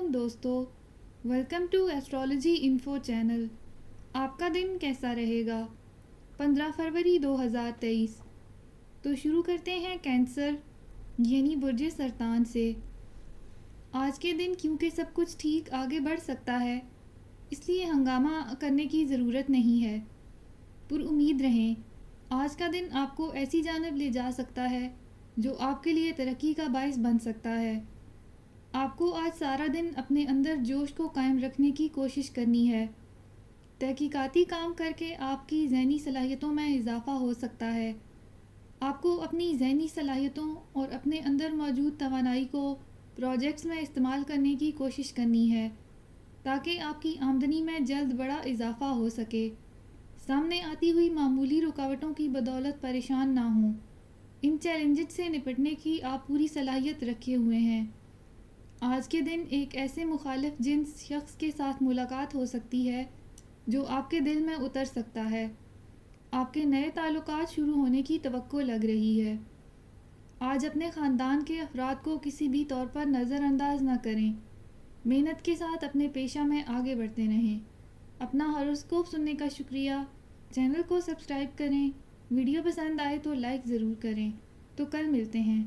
علیکم دوستو، welcome to astrology info channel. آپ کا دن کیسا رہے گا؟ 15 فروری 2023۔ تو شروع کرتے ہیں کینسر یعنی برج سرطان سے۔ آج کے دن کیونکہ سب کچھ ٹھیک آگے بڑھ سکتا ہے، اس لیے ہنگامہ کرنے کی ضرورت نہیں ہے۔ پر امید رہیں، آج کا دن آپ کو ایسی جانب لے جا سکتا ہے جو آپ کے لیے ترقی کا باعث بن سکتا ہے۔ آپ کو آج سارا دن اپنے اندر جوش کو قائم رکھنے کی کوشش کرنی ہے۔ تحقیقاتی کام کر کے آپ کی ذہنی صلاحیتوں میں اضافہ ہو سکتا ہے۔ آپ کو اپنی ذہنی صلاحیتوں اور اپنے اندر موجود توانائی کو پروجیکٹس میں استعمال کرنے کی کوشش کرنی ہے تاکہ آپ کی آمدنی میں جلد بڑا اضافہ ہو سکے۔ سامنے آتی ہوئی معمولی رکاوٹوں کی بدولت پریشان نہ ہوں۔ ان چیلنجز سے نپٹنے کی آپ پوری صلاحیت رکھے ہوئے ہیں۔ آج کے دن ایک ایسے مخالف جنس شخص کے ساتھ ملاقات ہو سکتی ہے جو آپ کے دل میں اتر سکتا ہے۔ آپ کے نئے تعلقات شروع ہونے کی توقع لگ رہی ہے۔ آج اپنے خاندان کے افراد کو کسی بھی طور پر نظر انداز نہ کریں۔ محنت کے ساتھ اپنے پیشہ میں آگے بڑھتے رہیں۔ اپنا ہاروسکوپ سننے کا شکریہ۔ چینل کو سبسکرائب کریں۔ ویڈیو پسند آئے تو لائک ضرور کریں۔ تو کل ملتے ہیں۔